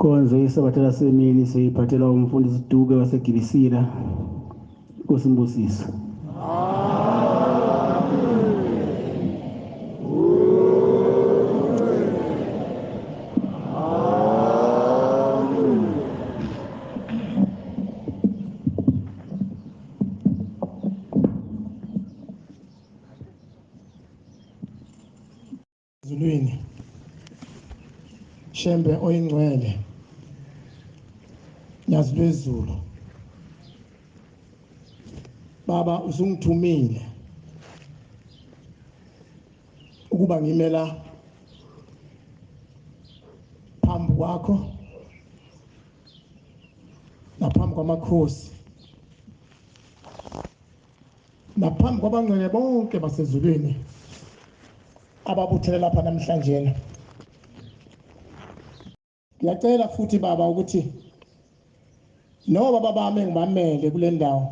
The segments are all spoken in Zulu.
Inkonzo yesabatha yasemini siyiphathela umfundisi Duka waseGibisila. Nkosi Mbusisa. Zulwini Shembe oyingcwele Nyazi lwezulu Baba usungithumile ukuba ngimela phambi kwakho naphambi kwamakhosi naphambi kwabangcwele bonke basezulwini ababuthele lapha namhlanje. Ngiyacela futhi baba ukuthi noba baba bami ngibamele kule ndawo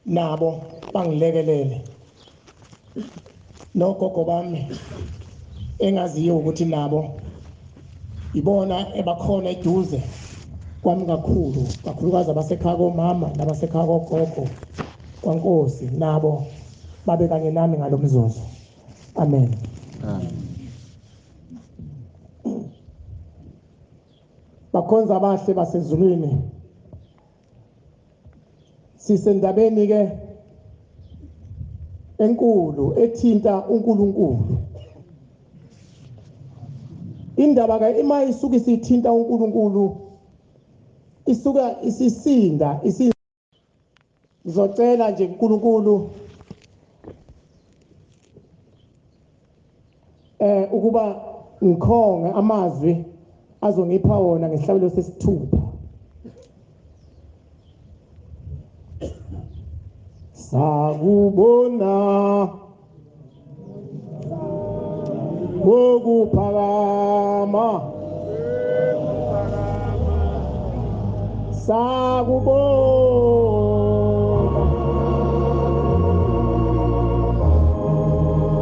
nabo bangilekelele. Nogogo bami engaziyo ukuthi nabo ibona ebakhona eduze kwami kakhulukazi abasekhaya komama nabasekhaya kogogo kwaNkosi nabo babe kanye nami ngalomzuzu. Amen. Bakhonza abahle basezulwini, sisendabeni ke enkulu ethinta uNkulunkulu. Indaba ke ima isuka isithinta uNkulunkulu isuka isisinda ngizocela nje uNkulunkulu ukuba ngikhonge amazwi azongipha wona ngesihlabelo sesithupha. Sakubona wokuphakama sakubona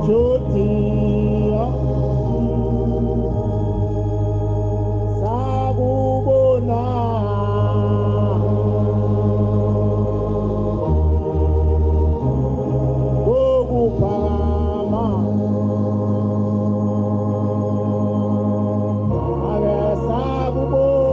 Judia sakubona wokuphakama ake sakubona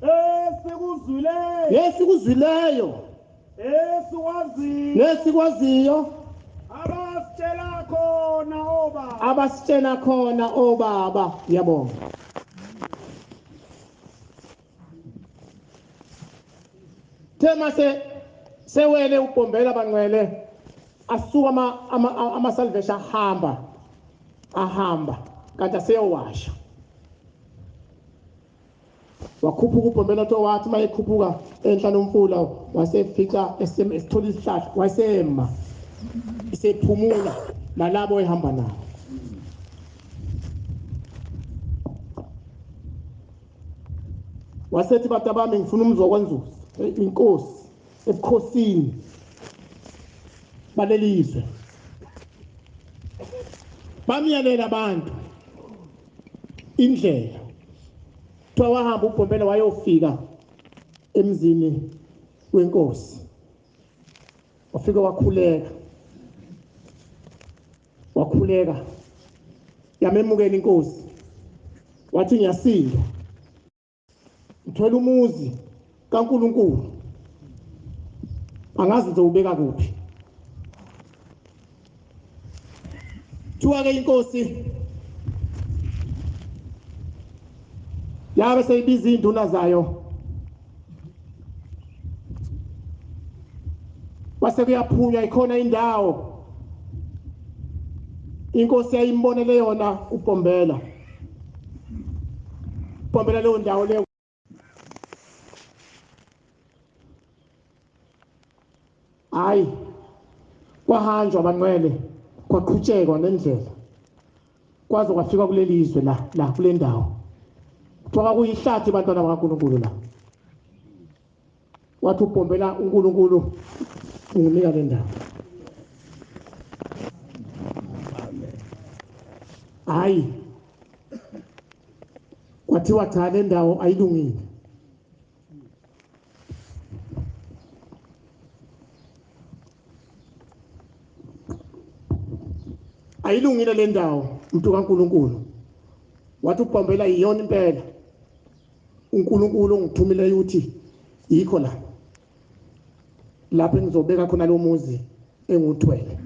esikuzwileyo nesikwaziyo abasitshela khona obaba. Ngiyabonga. Thema sewele uBhombela bangcwele asuka ama salvation ahamba kanti aseyowasha. Wakhuphuka uBhombela to wathi mayekhuphuka enhla nomfula wasefica esithola isihlahla wasema isephumula nalabo ehamba nabo. Wasethi bantu bami ngifuna umzokwenzuza inkosi ebukhosini balelizwe. Bamiyalela abantu indlela. Kuthiwa wahamba uBhombela wayofika emzini wenkosi. Wafika wakhuleka yamemukela inkosi. Wathi ngiyasinda. Ngithola umuzi kaNkulunkulu. Angazi ngizowubeka kuphi. Kuthiwa ke inkosi yabe seyibiza induna zayo. Base kuyaphunywa ikhona indawo inkosi yayimbonele yona uBhombela. uBhombela leyo ndawo leyo hayi kwahanjwa bangcwele kwaqhutshekwa nendlela kwaze kwafika kulelizwe la kule ndawo. Kuthiwa kuyihlathi bantwana bakaNkulunkulu la. Wathi uBhombela uNkulunkulu unginika le ndawo. Hayi kwathiwa cha le ndawo ayilungile. Ayilungile le ndawo umuntu kaNkulunkulu. Wathi uBhombela iyona impela. uNkulunkulu ongithumile uthi yikho la. Lapho engizobeka khona lo muzi enguthwele.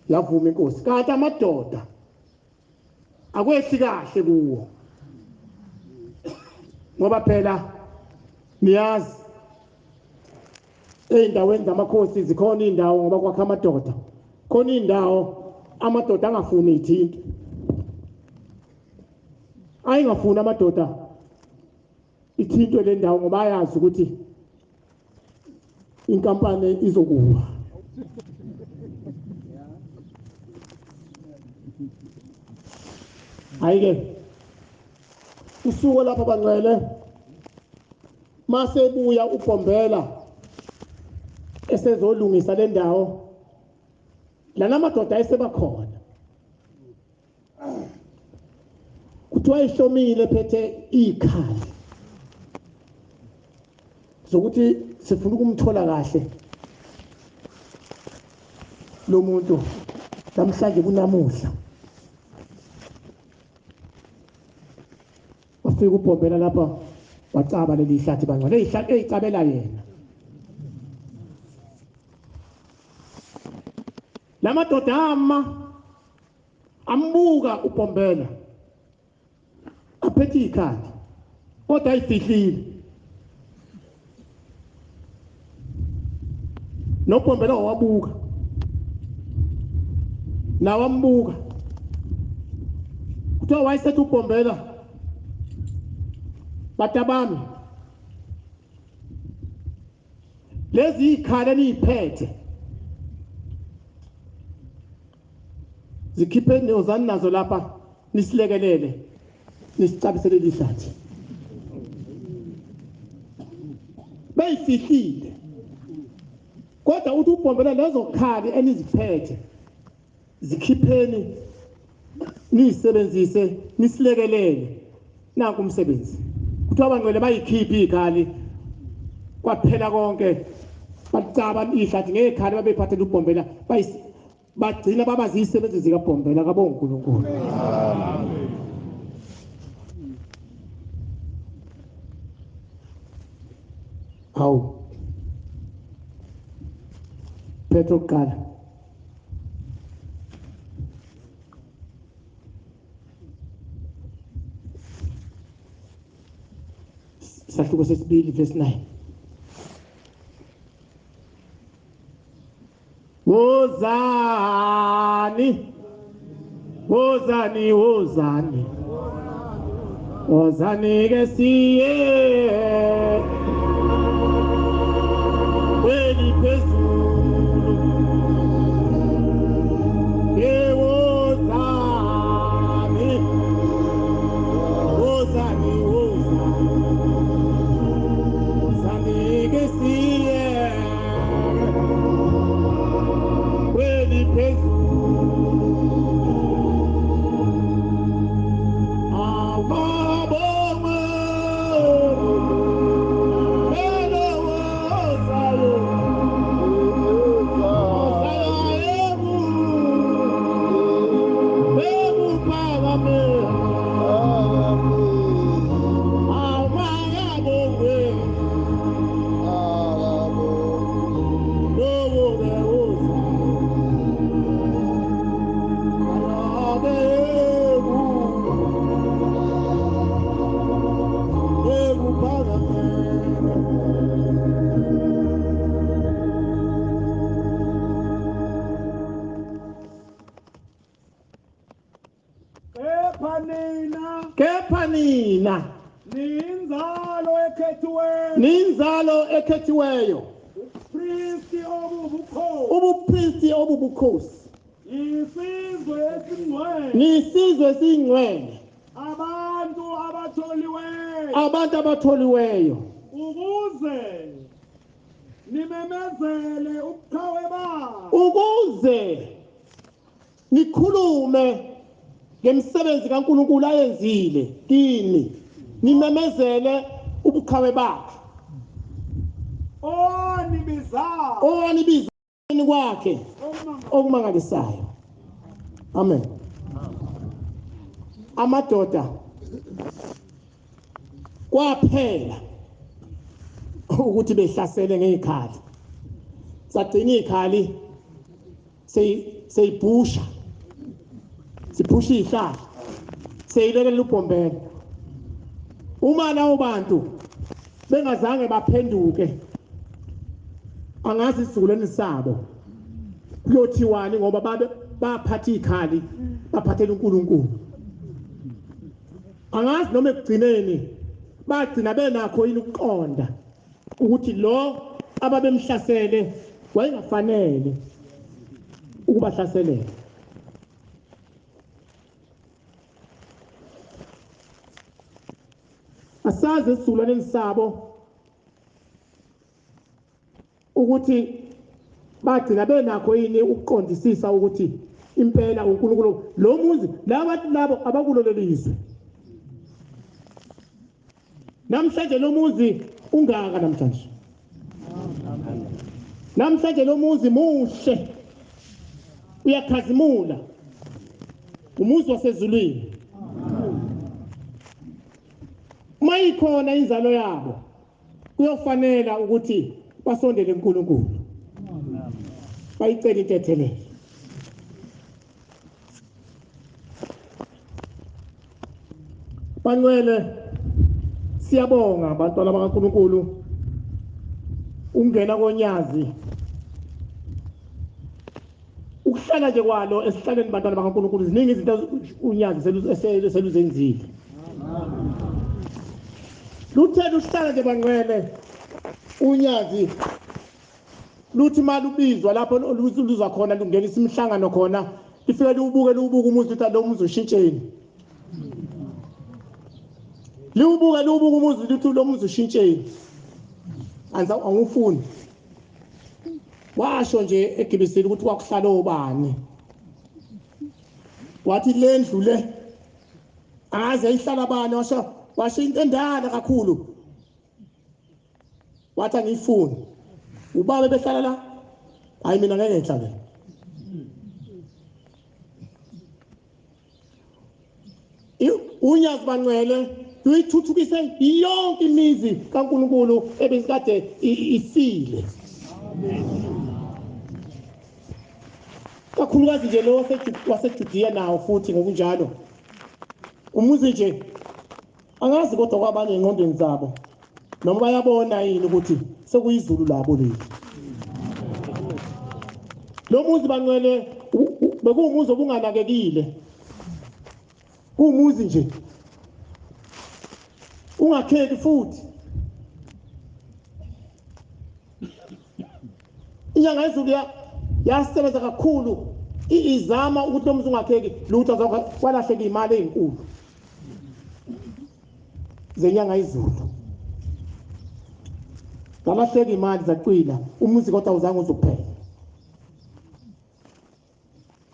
Yavuma inkosi. Kanti amadoda akwehli kahle kuwo. Ngoba phela niyazi eindaweni zamakhosi zikhona indawo ngoba kwakha amadoda. Khona indawo amadoda angafuni ithinto. Ayingafuni amadoda ithinto le ndawo ngoba ayazi ukuthi inkampani izokuwa. Hayike usuku lapha bangcwele masebuya uBhombela esezolungisa le ndawo lana madoda ayesebakhona. Kuthiwa ihlomile phethe ikhali zokuthi sifuna ukumthola kahle lo muntu namhlanje kunamuhla. Wafika uBhombela lapha wacaba leli hlathi bangcwele ihlathi eyicabela yena. Lamadoda ambuka uBhombela aphethe ikhali kodwa ayifihlile. NoBhombela wabuka nawe ambuka. Kuthiwa wayesethi uBhombela batabami lezi ikhali eniphethe zikhipheni yozani nazo lapha nisilekelele nisicabisele lihlathi. Bayifihlile kodwa uthi uBhombela lezo khali eniziphethe zikhipheni nisebenzise nisilekelele nanku umsebenzi. Kuthiwa bangcwele bayikhiphi ikhali kwaphela konke bacaba ihlathi ngekhali babephathela uBhombela bagcina babazisebenzi zikaBhombela kabonga uNkulunkulu. Hawu. Petro qala. Sahluko sesibili verse 9. Wozani. Wozani, wozani. Wozani ke siye. Weli phezulu. Ye wozani. Wozani, wozani. Wozani ke siye. Weli phezulu. Kepha nina Ninzalo ekhethiweyo. ninzalo ekhethiweyo, Ubupristi obubukhosi. ubupristi obubukhosi, Isizwe esingcwele. nisizwe esiyingcwele, Abantu abatholiweyo. abantu abatholiweyo, Ukuze nimemezele ubuqhawe babo. ukuze nikhulume ngemsebenzi kaNkulunkulu ayenzile kini, nimemezele ubuqhawe bakhe Onibizayo. owanibizeni kwakhe okumangalisayo. Amen. Amadoda kwaphela ukuthi behlasele ngezikhali, sagcina izikhali seyibhusha, siphusha izihlahla, seyilekelela ubhombela. Uma lawo bantu bengazange baphenduke, angazi isizukulwane sabo kuyothiwani, ngoba baphatha izikhali, baphathela uNkulunkulu. Angazi noma ekugcineni bagcina benakho yini ukuqonda ukuthi lo ababemhlasele wayengafanele ukubahlaselela. Asazi esizukulwaneni sabo ukuthi bagcina benakho yini ukuqondisisa ukuthi impela uNkulunkulu lo muzi labo abakulolelizwe. Namhlanje lo muzi ungaka namhlanje. Namhlanje lo muzi muhle, uyakhazimula, umuzi wasezulwini. Uma ikhona inzalo yabo kuyofanela ukuthi basondele kuNkulunkulu, bayicele intethelelo. Bangcwele, siyabonga abantwana bakaNkulunkulu ungena konyazi, ukuhlala nje kwalo esihlaleni bantwana bakaNkulunkulu ziningi izinto unyazi seluzenzile. Luthela uhlala nje bangcwele unyazi luthi malubizwa lapho oluzwa khona lungenisa imihlangano khona, lifike liwubuke umuzi ukuthi lo muzi ushintsheni. Liwubuke umuzi ukuthi lo muzi ushintsheni. Angufuni. Washo nje eGibisini ukuthi wakuhlala obani. Wathi le ndlu le aze ayihlala bani, washo into endala kakhulu. Wathi angiyifuni. Ubaba behlala la, hayi mina ngeke ngihlale. Unyazi bangcwele uyithuthukise yonke imizi kaNkulunkulu ebesikade ifile. Kakhulukazi nje lo waseJudiya nawo futhi ngokunjalo. Umuzi nje angazi kodwa kwabanye engqondweni zabo noma bayabona yini ukuthi sekuyizulu labo leli. Lo muzi bangcwele bekuwumuzi obunganakekile. Umuzi nje ungakheki futhi. Inyanga yezulu yasebenza kakhulu izama ukuthi lo muzi ungakheki lutho kwalahleka imali ezinkulu zenyanga yezulu. Ngalahleka imali zacwila umuzi kodwa uzange uzophela.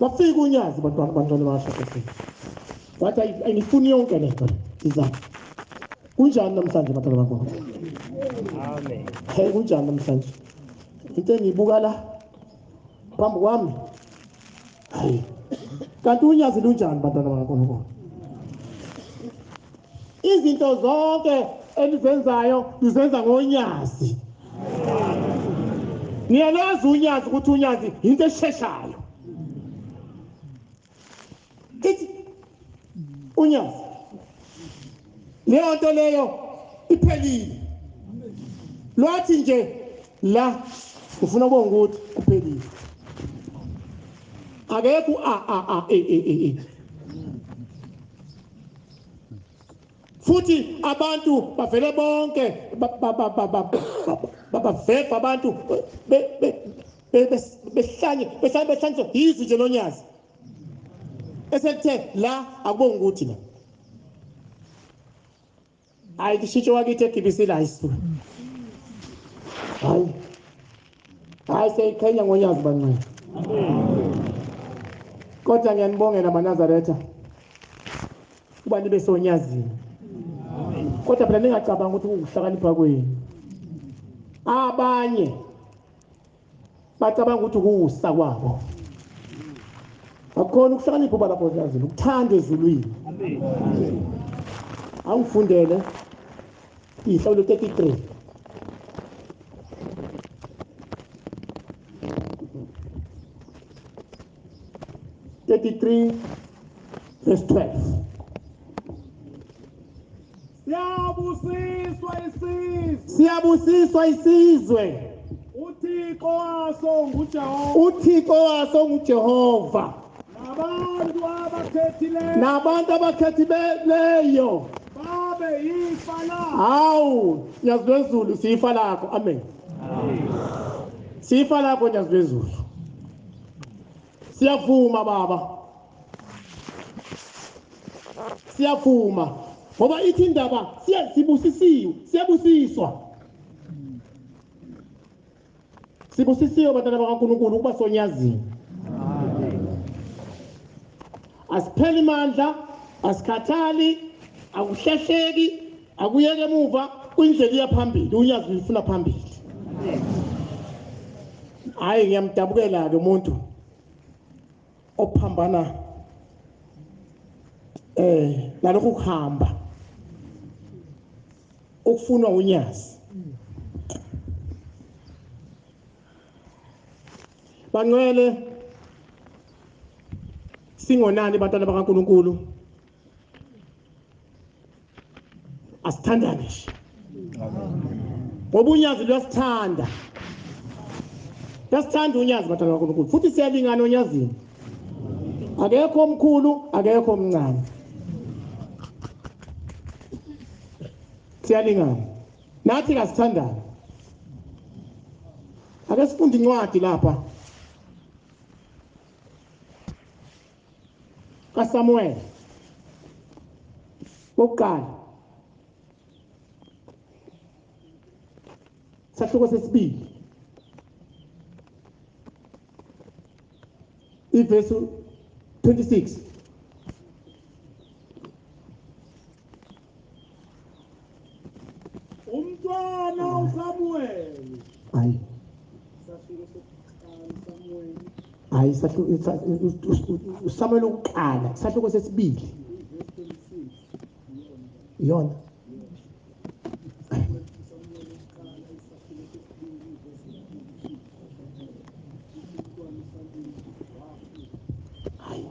Bafika unyazi bantwana bashaqekile. Wathi ayifuni yonke lento izama. Kunjani namhlanje bantwana bakho? Amen. Hey kunjani namhlanje? Into engiyibuka la phambi kwami. Hayi. Kanti unyazi lunjani bantwana bakho? Izinto zonke elizenzayo lizenza ngonyazi. Niyalazi unyazi ukuthi unyazi into esheshayo. Ithi unyazi leyo nto leyo iphelile. Lwathi nje la ufuna ukubonga ukuthi kuphelile. Akekho futhi abantu bavele bonke baveva abantu behlanye yizi nje lonyazi. Esethe la akubonga ukuthi la hayi kisho wakithi egibisela isu. Hayi seyikhanya ngonyazi bancane. Kodwa ngiyanibongela maNazaretha kuba nibe sonyazini. Kodwa phela ningacabanga ukuthi ukuhlakanipha kwenu. Abanye bacabanga ukuthi ukusa kwabo. Akhona ukuhlakanipha balapho onyazini, ukuthanda ezulwini. Awufundele ihlawulo 33. Verse 12. Siyabusiswa isizwe. uThixo waso nguJehova. Nabantu abakhethileyo. babe yifa lakho. Hawu, nyazi lwezulu sifa lakho. Amen. Sifa lakho nyazi lwezulu. Siyavuma baba. Siyavuma. Ngoba ithi indaba siyabusiswa. Sibusisiwe bantwana bakaNkulunkulu ukuba sonyazini. Asipheli mandla, asikhathali, akuhlehleki, akuyeke emuva, kwindlela iya phambili, unyazi lifuna phambili. Hayi ngiyamdabukela ke umuntu ophambana nalokho kuhamba okufunwa unyazi. Bangcwele singonani bantwana bakaNkulunkulu. Asithandane nje. Ngoba unyazi luyasithanda. Yasithanda unyazi bantwana bakaNkulunkulu. Futhi siyalingana onyazini. Akekho omkhulu, akekho omncane. Siyalingana. Nathi kasithandane. Ake sifunde incwadi lapha. kaSamuel. Oqala. Sahluko sesibili. Verse 26. Umntwana uSamuel. Hayi. Hayi Samuel oqala, sahluko sesibili. iyona hayi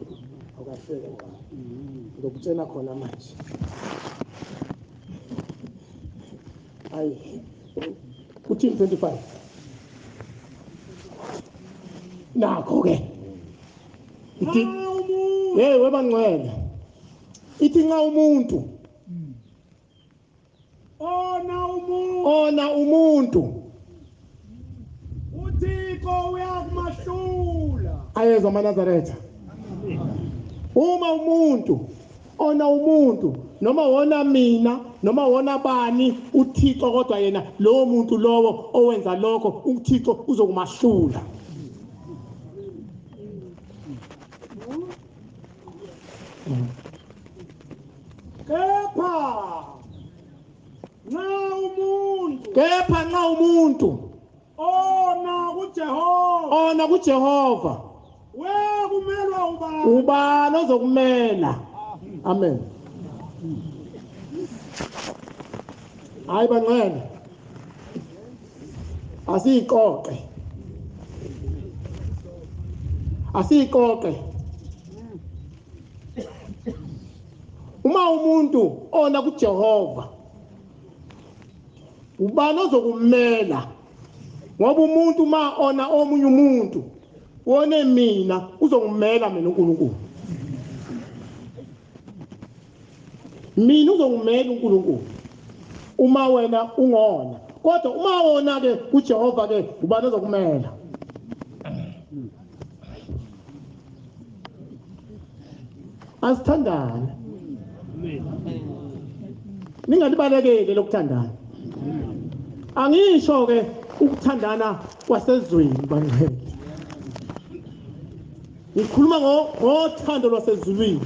awukahleke ngokutshela khona manje hayi uthini 25 nakho ke ithi hey webangcwele ithi nxa umuntu ona umuntu uThixo uyakumahlula ayezwa amaNazaretha uma umuntu ona umuntu noma wona mina noma wona bani uThixo kodwa yena lowo muntu lowo owenza lokho uThixo uzokumahlula kepha nxa umuntu ona kuJehova kumelwa ubani ozokumela amen hayi bangcwele asiqoqe uma umuntu ona kuJehova ubani ozokumela ngoba umuntu ma ona omunye umuntu wone mina uzongumela mina uNkulunkulu mina uzongumela uNkulunkulu uma wena ungona kodwa uma wona ke kuJehova ke ubani ozokumela asithandane ningalibalekele lokuthandana angisho ke ukuthandana kwasezweni bangcwele ngikhuluma ngothando lwasezulwini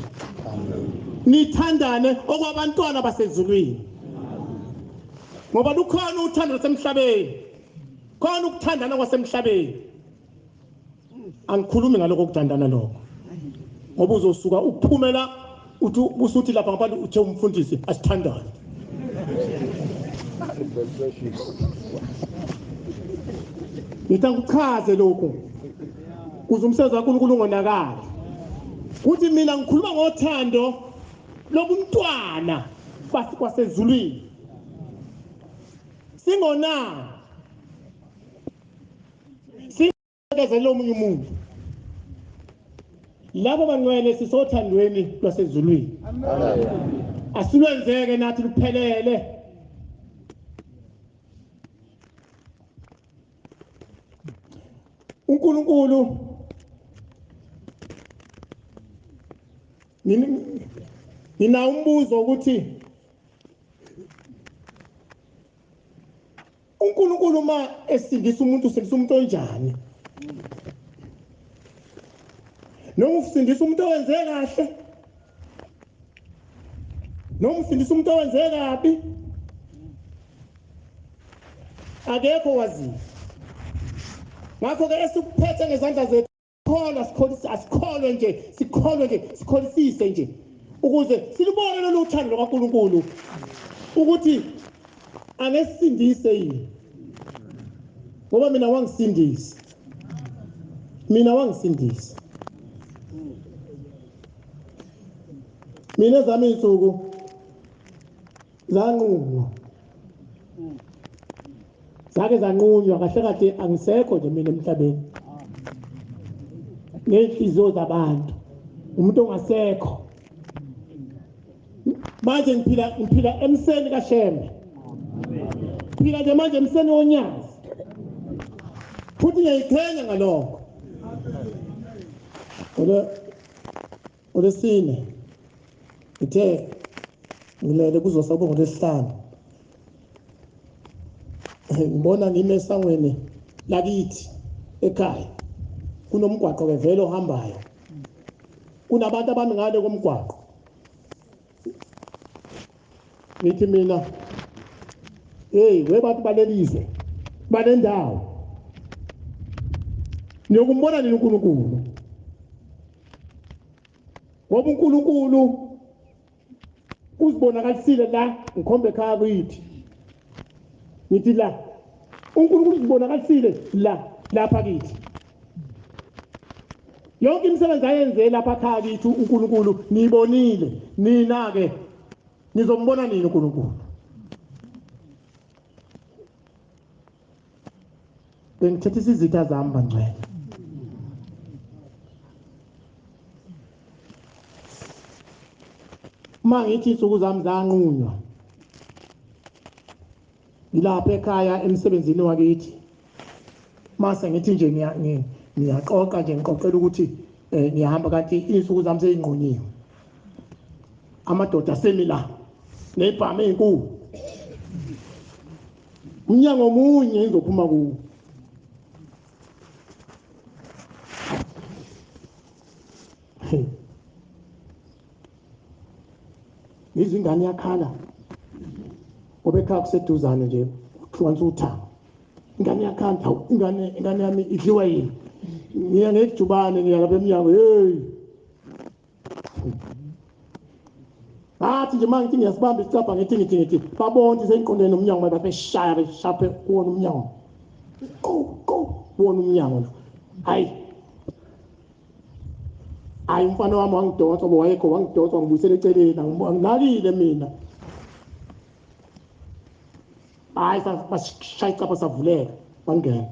nithandane okwabantwana basezulwini ngoba lukhona uthando lwasemhlabeni khona ukuthandana kwasemhlabeni angikhulumi ngalokho ukuthandana lokho ngoba uzosuka ukuphumela usuthi lapha ngabantu uthe umfundisi asithandane ngitakuchaze lokho kuze umsebenzi kaNkulunkulu ungonakali kuthi mina ngikhuluma ngothando lobuntwana basezulwini singona singekezela omunye umuntu labo bangcwele sisothandweni lwasezulwini asilwenzeke nathi luphelele uNkulunkulu nina umbuzo ukuthi uNkulunkulu ma esindisa umuntu usindisa umuntu onjani noma usindisa umuntu owenze kahle noma usindisa umuntu owenze kabi akekho wazi ngakho ke esikuphethe ngezandla zethu sikholwe nje sikholisise nje ukuze silibone lolu thando lwaNkulunkulu ukuthi angesindise yini ngoba mina wangisindisa mina ezami insuku zanqunywa zake zanqunywa kahle kade angisekho nje mina emhlabeni ngenhliziyo zabantu umuntu ongasekho manje ngiphila emseni kaShembe phila nje manje emseni wonyazi futhi ngiyayiqhenya ngalokho olesine uthe ngilele kuzosaba ngolesihlanu ngibona ngime esangweni lakithi ekhaya kunomgwaqo ke vele ohambayo kunabantu abami ngale komgwaqo ngithi mina hey webantu balelizwe balendawo niyokumbona nini uNkulunkulu ngoba uNkulunkulu uzibonakalisile la ngikhombe ekhaya kithi ngithi la uNkulunkulu uzibonakalisile lapha kithi yonke imisebenzi ayenze lapha ekhaya kithi uNkulunkulu niyibonile nina ke nizombona nini uNkulunkulu bengithethe izitha zami bangcwele mangithi insuku zami zanqunywa ngilapha ekhaya emsebenzini wakithi mase ngithi nje ngiyaqoqa nje ngiqoqela ukuthi ngiyahamba kanti insuku zami seyinqunyiwe amadoda asemila nebhame enkulu umnyango omunye ngizophuma kuwo izingane yakhala obekhaya kuseduzane nje kuhlukanisa uthanga ingane yakhala ingane yami idliwa yini ngiya ngejubane ngiya lapha eminyango hey athi nje manje ngiyasibamba isicapha ngithi babonke seyinqondene nomnyango bashaya beshaphe kuwona umnyango kuwona umnyango hayi umfana wami wangidonsa ngoba wayekho wangidonsa ngibuyisela eceleni anginakile mina bashaya icapha savuleka bangena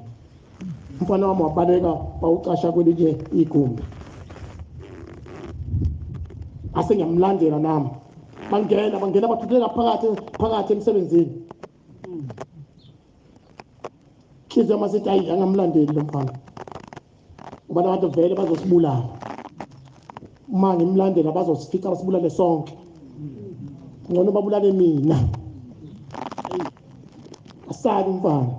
umfana wami wabaleka bawucasha kwelinye igumbi ase ngiyamlandela nami bangena bathuthela phakathi emsebenzini khizo masithi hayi angamlandeli lo mfana ngoba abantu vele bazosibulala uma ngimlandela bazosifica basibulale sonke ngcono babulale mina asali umfana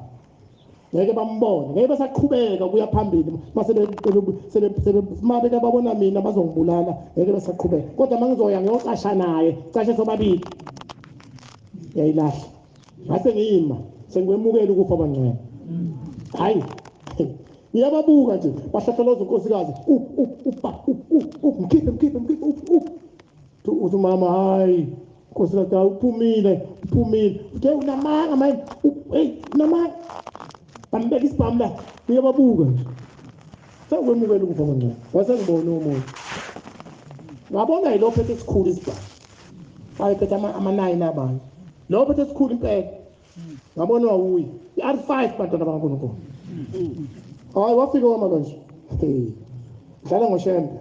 ngeke bambone ngeke basaqhubeka kuya phambili mabe babona mina bazongibulala ngeke basaqhubeka kodwa mangizoya ngiyoqasha naye cashe sobabili yayilahla ngase ngiyima sengiwemukela ukufa bangcwele hayi ngiyababuka nje bahlahloloza unkosikazi mkhiphe uthi mama hayi nkosikazi uphumile ke unamanga manje unamanga bambeka isibhamu la ngiyababuka nje sengwemukela ukufa bangcwele wasengibona umuntu ngabona yilo phethe isikhulu isibhamu ayephethe ama-9 abantu lo phethe isikhulu impela ngabona wawuye i-R5 bantwana bakaNkulunkulu hayi wafika wama kanje udlala ngoshembe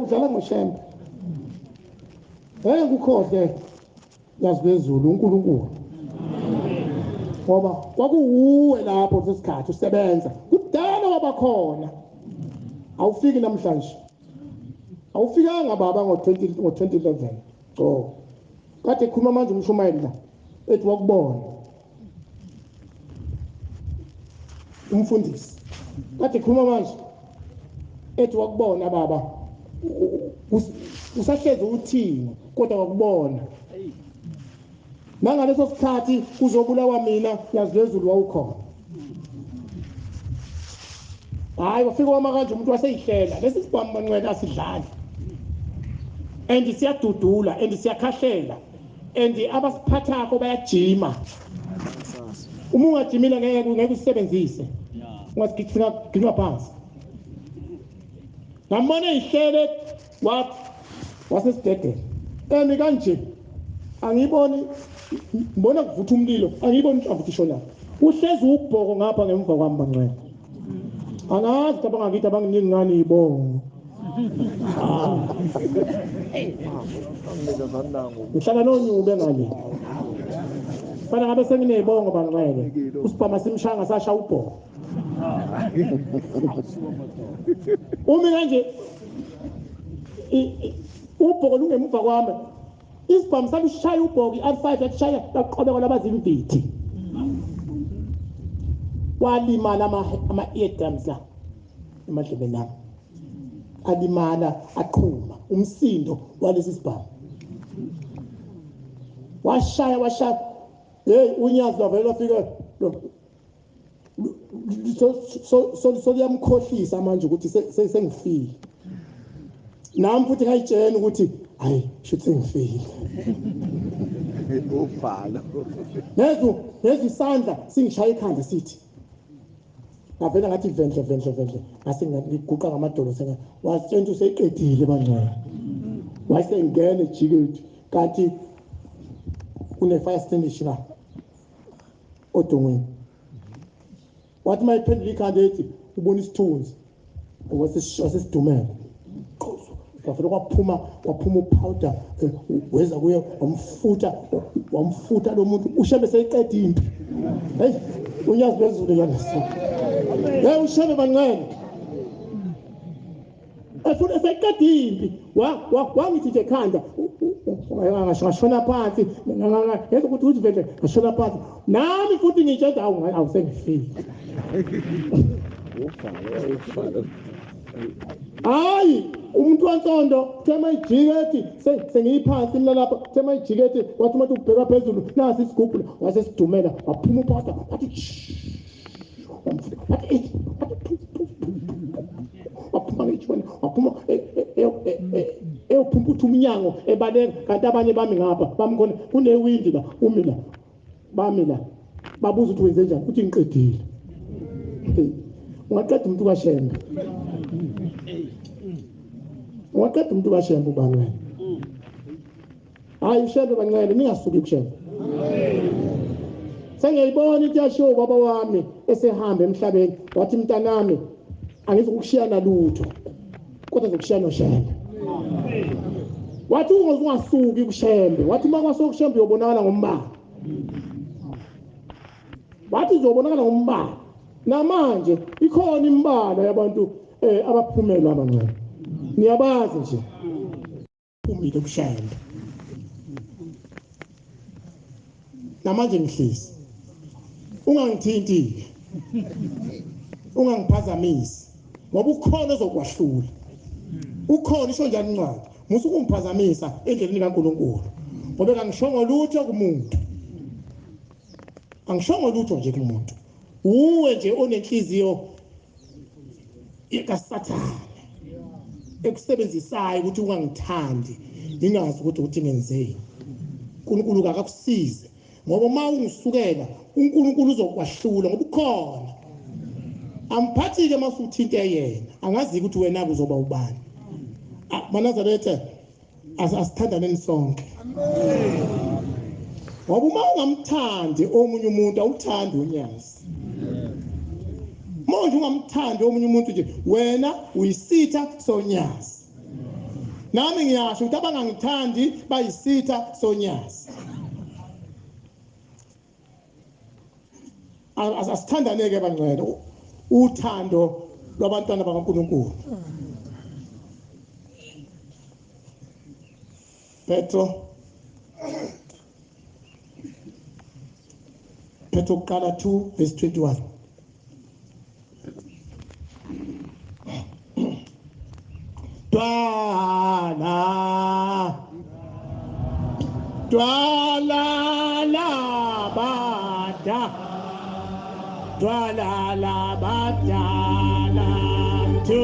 udlala ngoshembe kukhohle yazi bezulu uNkulunkulu ngoba kwakuwuwe lapho sesikhathi usebenza kudala wabakhona awufiki namhlanje awufikanga baba ngo-2011 kade khuluma manje umshumayeli la ethi wakubona umfundisi kade khuluma manje ethi wakubona baba usahlezi uthini kodwa wakubona nangaleso sikhathi kuzobulawa mina yazi lezulu wawukhona hayi wafika wama kanje umuntu waseyihlela lesi sibhamu bangcwele asidlali and siyadudula and siyakhahlela and abasiphathako bayajima uma ungajimile ngeke usebenzise ungasigicina phansi ngambona ihlele wasesidedele kanje angiboni ngibona kuvutha umlilo angiboni inhlamvu ishona uhlezi ubhoko ngapha ngemva kwami bangcwele angazi ukuthi abangakithi abanginingi ngani yibongo ngihlala nonyube ngale fana ngabe senginezibongo bangcwele usibhama simshanga sasha ubhoko umi kanje ubhoko lungemuva kwami isibhamu sami sishaya ubhoko i-R5 yashaya yaqobeka labazimvithi walimala ama-eardrums la emadlebeni ami alimala aqhuma umsindo walesi sibhamu washaya hey unyazi lavele lafika so liyamkhohlisa manje ukuthi sengifile nami futhi ngayitshela ukuthi hayi shuthi ngifile ufalo lezo isandla singishaya ekhanda sithi ngavela ngathi vendle ngase ngiguqa ngamadolo senga wasentshwa useqedile bangcwele wasengena ejiketi kanti kune fire extinguisher odongweni wathi mayiphendula ikhanda ethi ubona isithunzi wasesidumela kwafela kwaphuma upowder weza kuye wamfuta lo muntu ushebe seyiqeda impi hey unyazi bezulu yangaso hey ushebe bangcwele efuna seyiqeda impi wangithi nje ekhanda ngashona phansi yena ukuthi uthi vele ngashona phansi nami futhi ngitshela awusengifile ufalo hayi umuntu wansondo thema ijiketi sengiyiphansi mina lapha thema ijiketi wathi umuntu ubheka phezulu nasi isigubhu wasesidumela waphuma upasta wathi waphuma ngitshona waphuma eyophumphutha umnyango ebaleka kanti abanye bami ngapha bamkhona kunewindi la umila bami la babuza ukuthi wenze njani uthi ngiqedile ungaqeda umuntu kaShembe ungaqeda umuntu kaShembe ubani hayi uShembe bancane ningasuki kuShembe sengiyibona into yasho baba wami esehamba emhlabeni wathi mntanami angizokushiyana lutho kodwa ngizokushiyana noShembe wathi ungasuki kuShembe wathi makwaso kuShembe uyobonakala ngombala wathi uzobonakala ngombala namanje ikhona imbala yabantu abaphumela abancane niyabazi nje umile kuShembe namanje ngihlisi ungangithinti ungangiphazamisi ngoba ukhona ozokwahlula ukhona isho njani incwadi musu kungiphazamisa endleleni kaNkulunkulu ngoba ngangishongo lutho kumuntu angishongo lutho nje kumuntu uwe nje onenhliziyo kaSathane ekusebenzisayo ukuthi ungangithandi ngingazi ukuthi ngenzeni uNkulunkulu akakusize ngoba uma ungisukela uNkulunkulu uzokwahlula ngoba ukhona amphathi-ke masuthinte yena angazi ukuthi wena uzoba ubani manazaretha asithandaneni sonke ngoba uma ungamthandi omunye umuntu awuthandi unyazi manje ungamthandi omunye umuntu nje wena uyisitha sonyazi nami ngiyasho ukuthi abangangithandi bayisitha sonyazi asithandaneke bangcwele uthando lwabantwana bakaNkulunkulu Petro kuqala 2 verse 21 Dwala la badala tu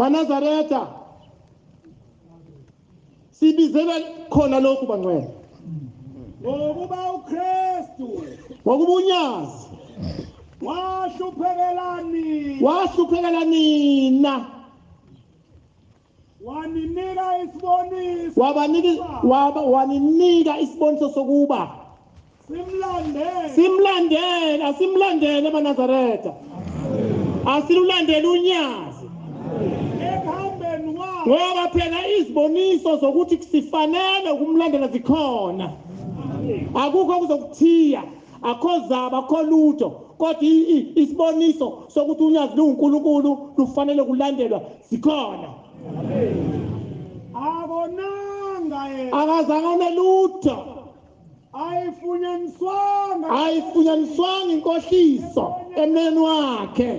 Banazaretha sibizela khona lokhu bangcwele ngokuba uKristu ngokubunyazi wahluphekela nina waninika isiboniso waninika isiboniso sokuba simlandele Banazaretha asilulandele unyazi ekuhambeni kwakhe ngoba phela iziboniso zokuthi sifanele ukumlandela zikhona akukho okuzokuthiya akho zaba akho lutho kodwa isiboniso sokuthi unyazi luNkulunkulu lufanele kulandelwa zikhona akonanga yena akazange nelutho ayifunyaniswanga inkohliso emneni wakhe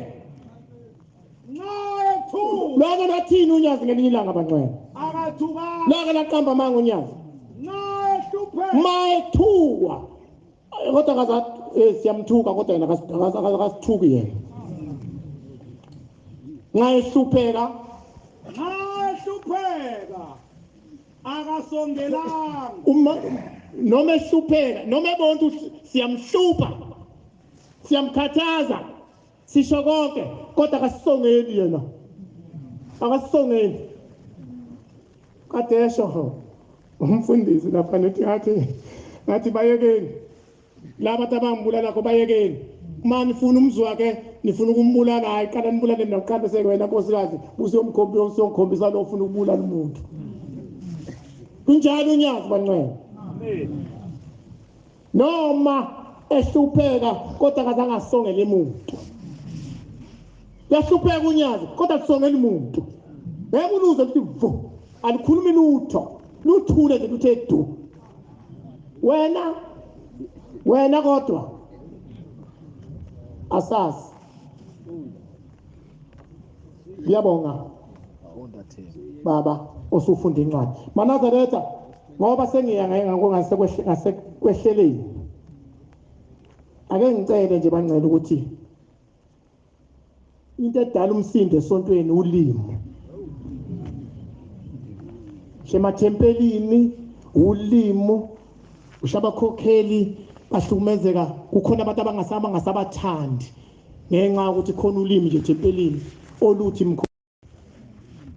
lokho lathini unyazi ngelinye ilanga bangcwele lokho laqamba manga unyazi mayethukwa kodwa akazathi siyamthuka kodwa yena akasithuki yena nxa ehlupheka akasongelanga noma ehlupheka noma ebona ukuthi siyamhlupha siyamkhathaza sisho konke kodwa akasisongeli yena akasisongeli kade esho umfundisi lapha ngathi bayekeni laba abangibulala ko bayekeni uma nifuna umzi wakhe nifuna ukumbulala hayi qala nibulale mina uqala bese wena nkosikazi usiyomkhombisa lo ufuna ukubulala umuntu kunjalo unyazi bangcwele noma ehlupheka kodwa akazange asongele umuntu yahlupheka unyazi kodwa kusongela umuntu ngeke uluze ukuthi vo alikhulumi lutho luthule nje luthe du wena kodwa asasi ngiyabonga baba usufunda incwadi Banazaretha ngoba sengiya ngasekwehleleni ake ngicele nje bangcela ukuthi into edala umsindo esontweni ulimi shemathempelini ulimi ushabakhokheli bahlukumezeka kukhona abantu abangasabathandi ngenxa ukuthi khona ulimi nje thempelini oluthi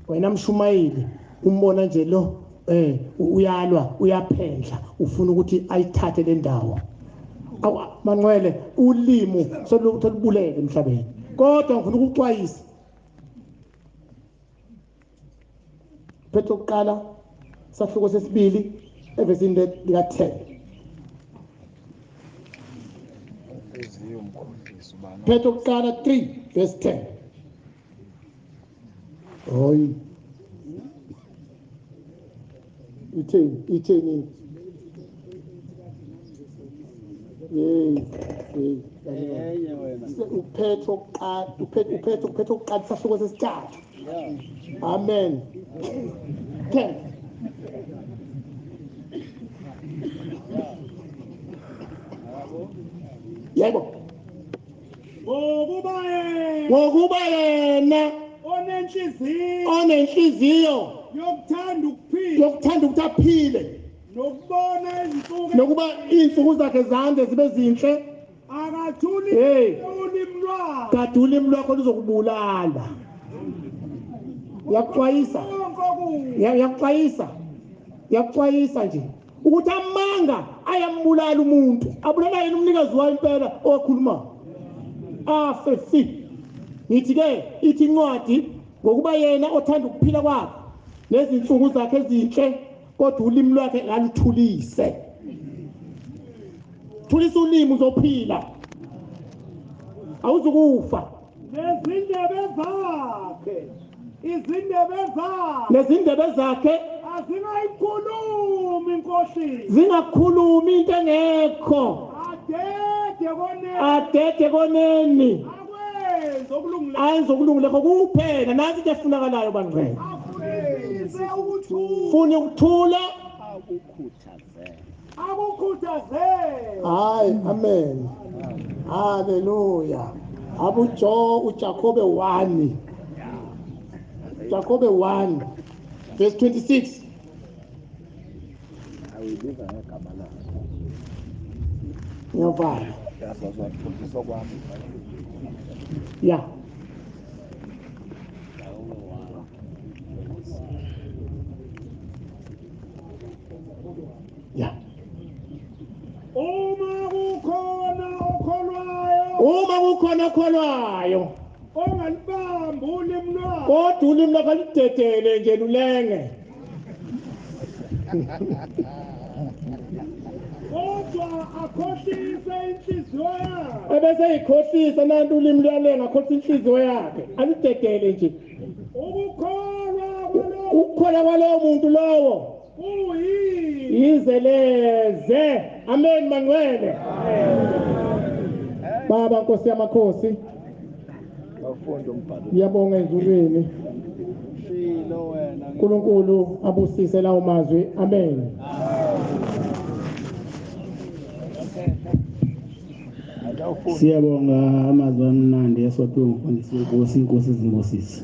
wena mshumayeli umbona nje lo uyalwa uyaphendla ufuna ukuthi ayithathe le ndawo mangcwele ulimi solubuleke emhlabeni kodwa ngifuna ukuxwayisa Petro kuqala sahluko sesibili evesini lika10 Petro kuqala 3 verse 10 hoyi itheni uPetro kuqala sahluko sesithathu amen 10 yebo ngokuba yena onenhliziyo yokuthanda ukuthi aphile nokuba insuku zakhe zande zibe zinhle kade ulimi lwakho luzokubulala yakuxwayisa nje ukuthi amanga ayambulala umuntu abulala yena umnikazi wayo impela okhuluma afe ngithi-ke ithi incwadi ngokuba yena othanda ukuphila kwakhe nezinsuku zakhe ezinhle kodwa ulimi lwakhe ngaluthulise thulisa ulimi uzophila awuzukufa nezindebe zakhe zingakhulumi into engekho adede koneni ayenze okulungileko kuphela nansi into efunakalayo bangcwele funa ukuthula akukhuthaze hayi amen haleluya uJakobe 1 Jacobe 1 verse 26. Ayibiza ngegama lakhe. Ngiyavala. Yasazwafundiswa kwami. Yeah. Yeah. Uma kukhona okholwayo Uma kukhona okholwayo ongalibambi ulimi lwakhe kodwa ulimi lwakhe lidedele nje lulenge kodwa akhohlise inhliziyo yakhe ebese eyikhohlisa nanti ulimi luyalenga akhohlisa inhliziyo yakhe alidedele nje ukukholwa kwalowo muntu lowo yize leze. Amen mangcwele. Baba Nkosi yamakhosi, Bafunda umbhalo. ngiyabonga ezulwini. Shilo wena. uNkulunkulu abusise lawo mazwi. Amen. Siyabonga amazwi amnandi esiwaphiwe umfundisi wenkosi, inkosi izimbusisi.